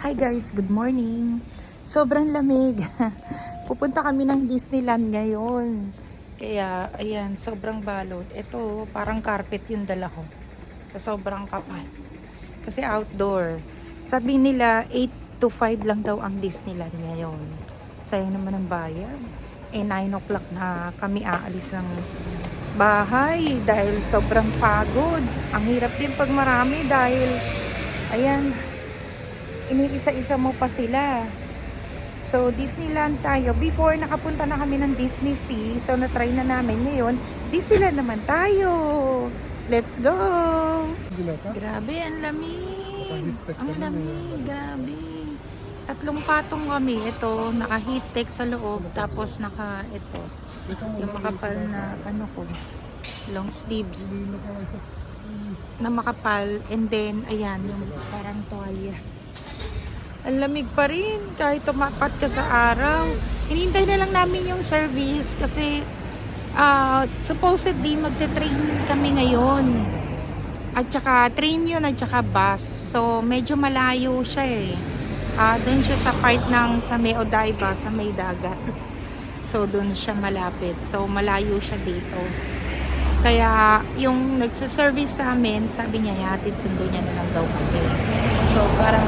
Hi guys, good morning. Sobrang lamig. Pupunta kami ng Disneyland ngayon. Kaya, ayan, sobrang balot. Ito, parang carpet yung dala ko. Sa sobrang kapal. Kasi outdoor. Sabi nila, 8 to 5 lang daw ang Disneyland ngayon. Sayang naman ang bayad. 9 o'clock na kami aalis ng bahay dahil sobrang pagod. Ang hirap din pag marami dahil, ayan, iniisa-isa mo pa sila. So, Disneyland tayo. Before, nakapunta na kami ng Disney Sea. So, na-try na namin. Ngayon, Disneyland naman tayo. Let's go! Grabe, ang lamig. Ang lamig, grabe. 3 patong kami. Ito, naka-heat tech sa loob. Tapos, ito, yung makapal na, ko, long sleeves na makapal. And then, ayan, yung parang tuwalya. Ang lamig pa rin kahit tumapat ka sa araw. Hinihintay na lang namin yung service kasi supposedly magte-train kami ngayon. At saka train yun at saka bus. So medyo malayo siya eh. Doon siya sa part ng sa may Odaiba, sa may dagat. So doon siya malapit. So malayo siya dito. Kaya yung nagsaservice sa amin, sabi niya, hatid sundo niya na lang daw kami. So para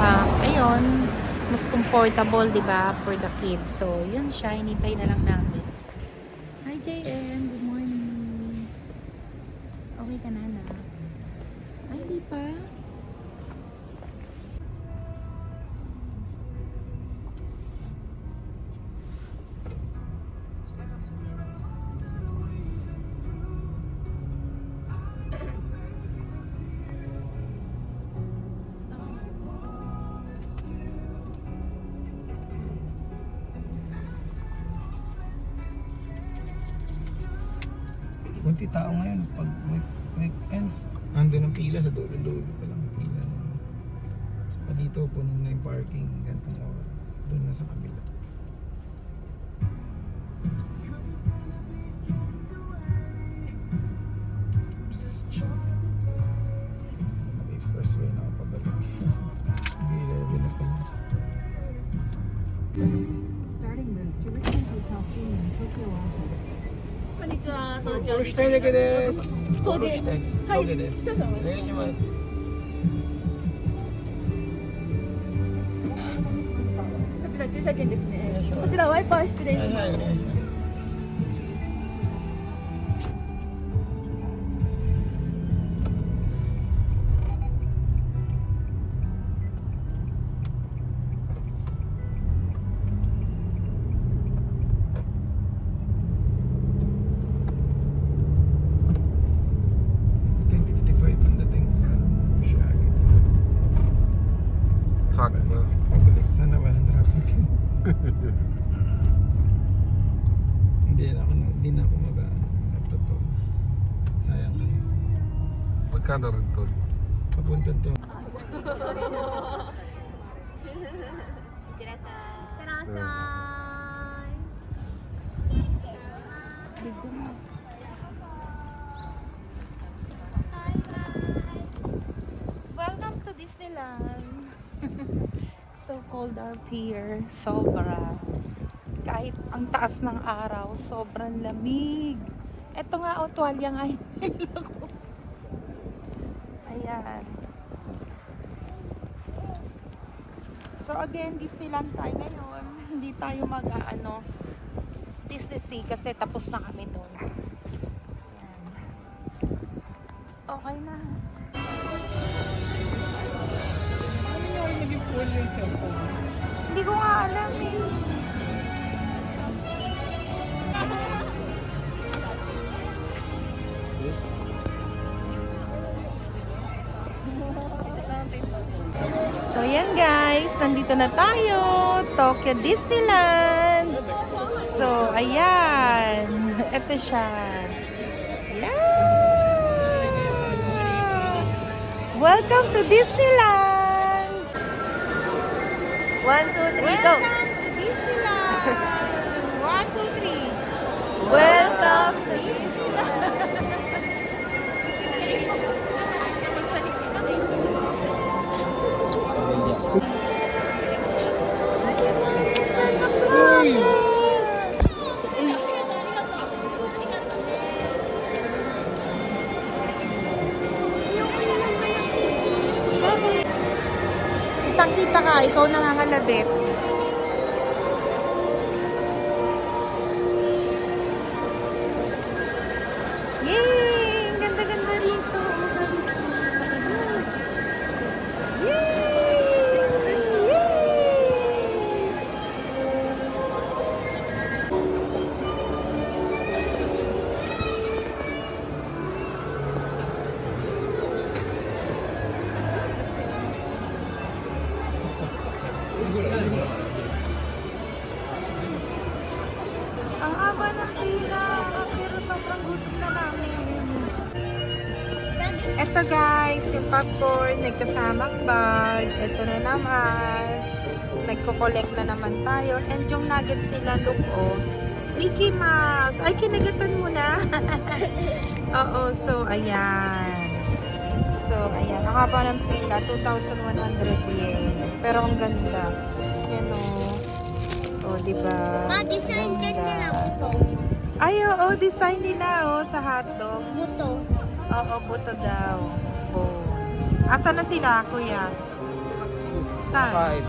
ayun, mas comfortable, 'di ba, for the kids. So yun siya, hinintay na lang namin. Hi JM, good morning. Okay ka na na? Ay, di pa. Kunti tao ngayon pag weekends, andun ang pila sa dulo-dulo pa lang ang pila. So, dito puno na yung parking, gantong oras. Doon na sa kabila. Mag-expressway na ako pabalik. Hindi, 11 na pala. Starting route to Richmond Hotel Premium Tokyo Island. こんにちは、東京降ろしたいだけです。そうで降ろしたいです。はいそうです。少々お願いします。こちら駐車券ですねお願いします。こちらワイパー失礼します、はいはい、お願いします。Sakto. Pabalik sana walang traffic. Hindi na ako totoo. Sayang kasi. Magkano rin to? Papunta to. Welcome to Disneyland. So cold out here. Sobra. Kahit ang taas ng araw, sobrang lamig. Ito nga, tuwalya nga yung nila ko. Ayan. So again, Disneyland tayo ngayon. Hindi tayo Disney Sea kasi tapos na kami doon. Ayan. Okay na. Ano yung naging full yung cellphone? Hindi ko nga alam eh. So yan guys, nandito na tayo, Tokyo Disneyland. So ayan, ito siya. Yeah! Welcome to Disneyland. 1, 2, 3, go! Welcome to Disneyland. 1, 2, 3. Welcome to Disneyland. Magsalita kami. tita ka, ikaw nangangalabit. Yay! Ang ganda-ganda rito, guys. Yay! Ang haba ng pila, pero sobrang gutom na namin. Eto guys, yung popcorn, may kasamang bag. Eto na naman. Nagko-collect na naman tayo. And yung nuggets nila, look oh. Mickey Mouse! Ay, kinagatan mo na. Oo, so ayan. So, ayan. Ang haba ng pila, 2,100 yen. Pero ang ganda. Yan oh. Oh, diba? design din nila buto. Ay, oo, design nila oh, sa hotdog. Buto. Oo, buto daw. Bones. Asa na sila, kuya? Saan? Kahit.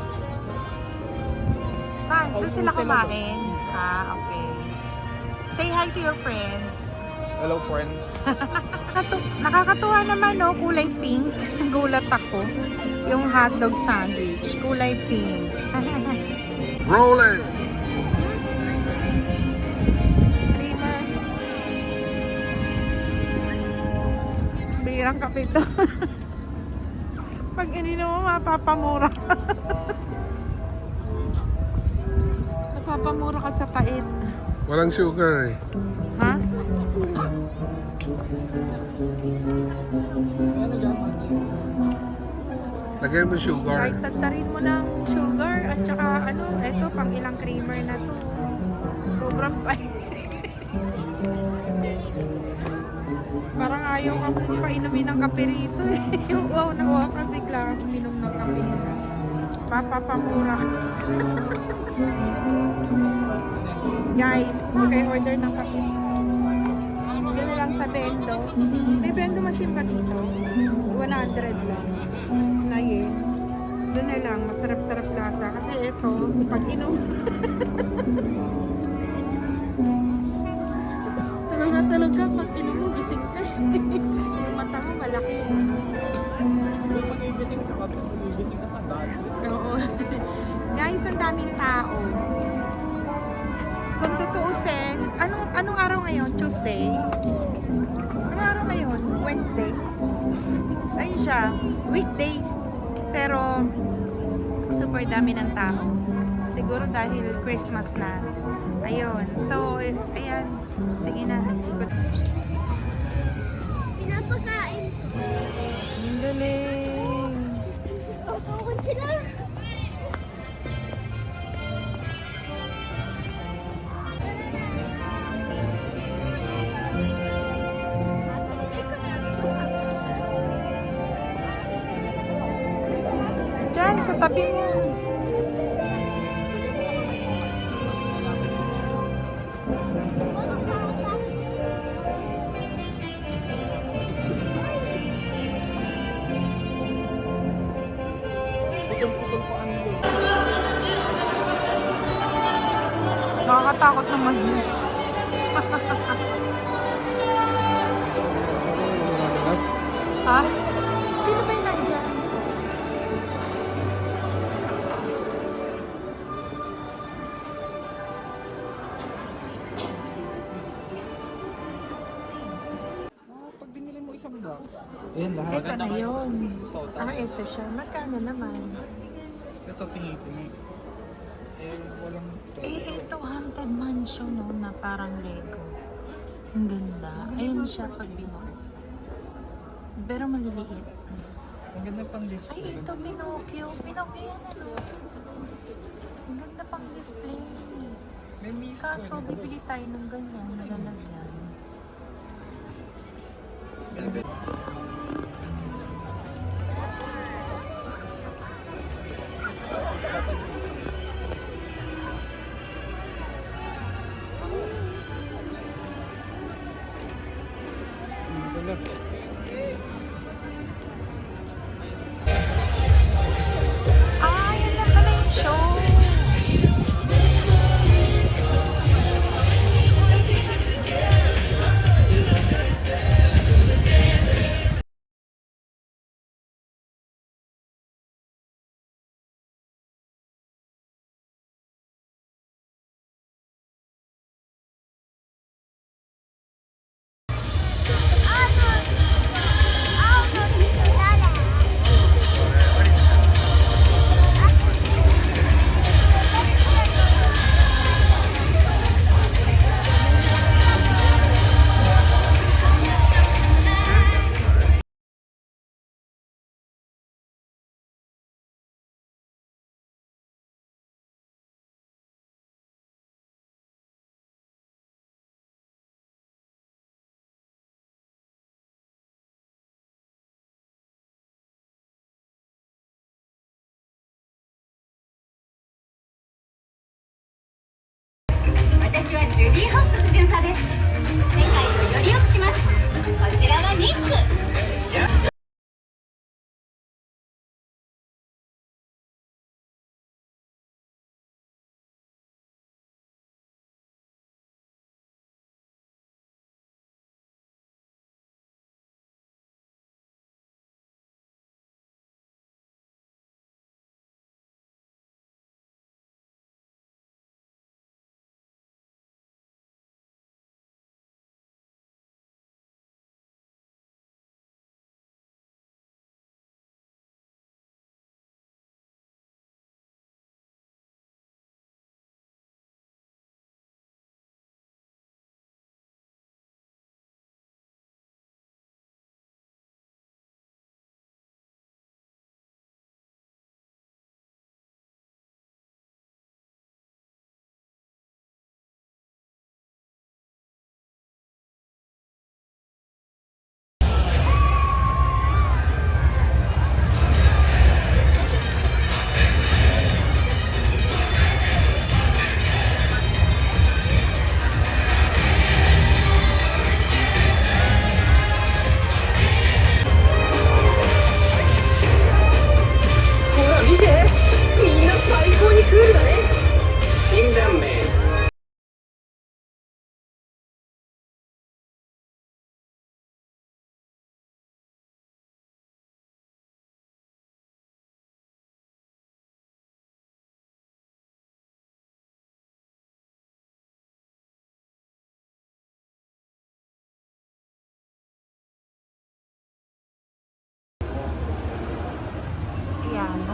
Saan? Doon sila Sila kumain? Ah, okay. Say hi to your friends. Hello friends. Nakakatuwa naman, no? Kulay pink. Gulat ako. Yung hotdog sandwich. Kulay pink. Rolling! Birang kape to. Pag ininom mo, mapapamura. Napapamura ka sa pait. Walang sugar eh. Ha? Lagyan mo sugar. Kahit tatarin mo ng sugar at saka ano, eto pang ilang creamer na to. Sobrang pait. Parang ayaw ka pong painumin ng kape rito eh. Wow, nakuha ka bigla kang uminom ng kape nila. Mapapamura. Guys, kayo order ng kape dito. Dito lang sa Bendo. May Bendo machine ba dito? 100 lang. Na yen. Doon na lang, masarap-sarap lasa. Kasi ito, pag inom. Tulog na tulog ka, pag inom mo, gising ka. Yung mata mo malaki. Oo. Guys, ang daming tao. Kung tutuusin, anong araw ngayon? Tuesday? Anong araw ngayon? Wednesday? Ayun siya, weekdays. Pero, super dami ng tao. Siguro dahil Christmas na. Ayun. So, ayan. Sige na. Ikot. Pinapakain. Ang galing. Ako sila. Diyan, sa tabi mo. Nakakatakot naman. Ha? Sino ba yung nandyan? Pag binili mo isang box. Ayan lahat. Ito na yun. Ah, ito siya. Magkano naman? Ito tingin. Eh, walang... Ito Haunted Mansion, no, na parang Lego. Ang ganda. Ayun siya pag binuo. Pero maliliit. Ang ganda pang display. Ay, ito Pinocchio. Pinocchio yan, ano? Ang ganda pang display. May miss Kaso, bibili tayo ng ganyan. Nalalagyan. Ah,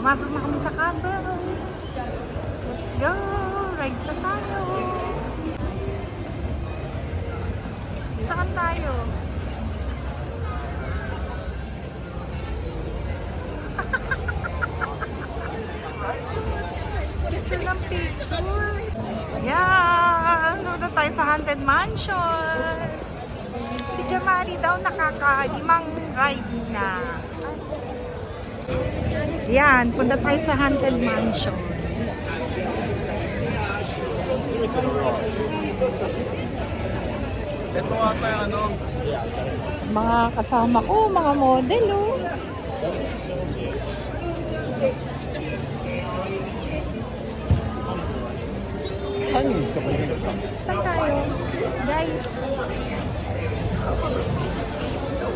Pumasok na kami sa castle. Let's go! Rides na tayo! Saan tayo? Picture ng picture. Yan! Nuna tayo sa Haunted Mansion. Si Jamari daw nakaka-5 rides na. Yan, punta tayo sa Haunted Mansion. Ito ata yung ano. Mga kasama ko, mga model, oh. Saan tayo? Guys.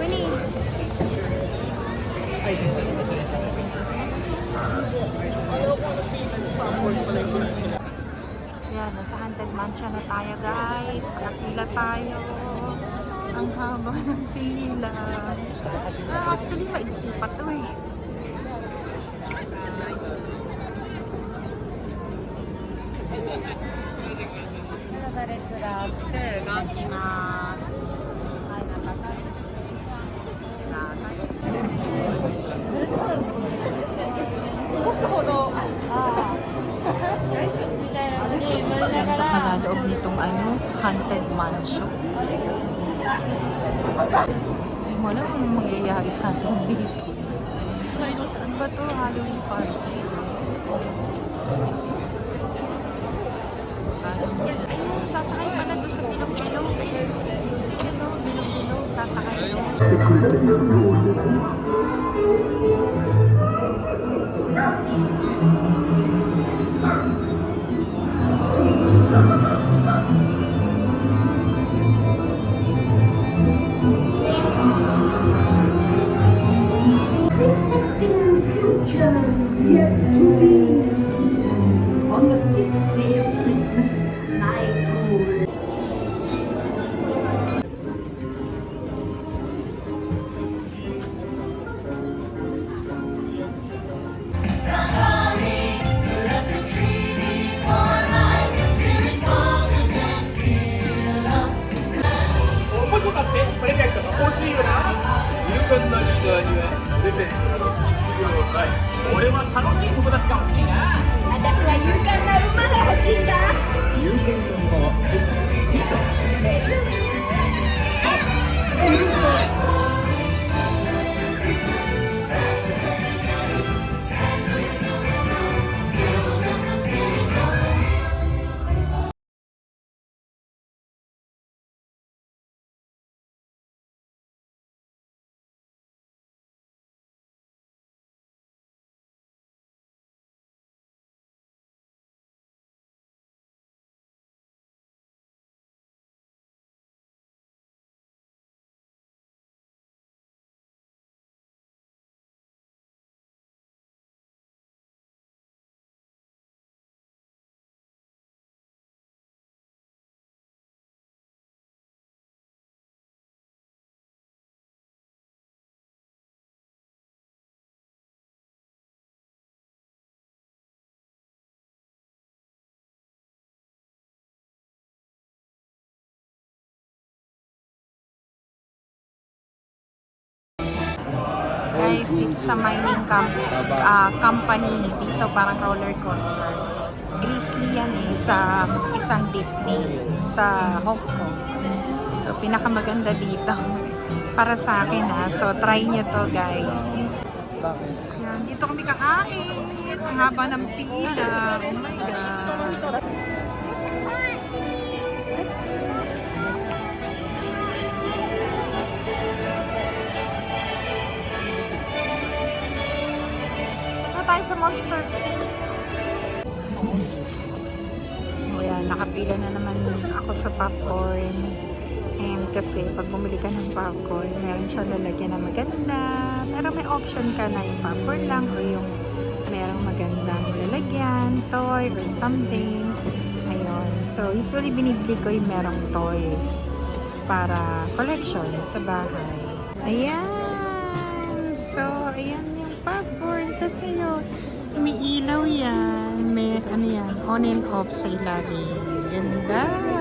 Winnie. Yan, nasa Haunted Mansion na tayo, guys. Nakapila tayo. Ang haba ng pila. Actually, maiksi pa to eh. Punta ka na loob nitong Haunted Mansion. Ay, wala kung mangyayari sa atin dito. Saan ba to? Halloween party. Ayun, sasakay pala doon sa bilog-bilog. Ayun, bilog-bilog. Sasakay doon. Reflecting futures yet to be. On the 5th day of Christmas, my goal. Guys, dito sa mining company, dito parang roller coaster. Grizzly yan eh, sa isang Disney sa Hong Kong. So, pinakamaganda dito para sa akin ha. So, try nyo to guys. Yan, dito kami kakain. Ang haba ng pila. Oh my God. Tayo sa Monsters. O yan, nakapila na naman ako sa popcorn. And kasi pag bumili ka ng popcorn, meron siya lalagyan na maganda. Pero may option ka na yung popcorn lang o yung merong magandang lalagyan, toy or something. Ayun. So, usually binibili ko yung merong toys para collection sa bahay. Ayan. So, ayan yung popcorn kasi yun. May ilaw yan. May ano yan, on and off sa ilalim. Ganda.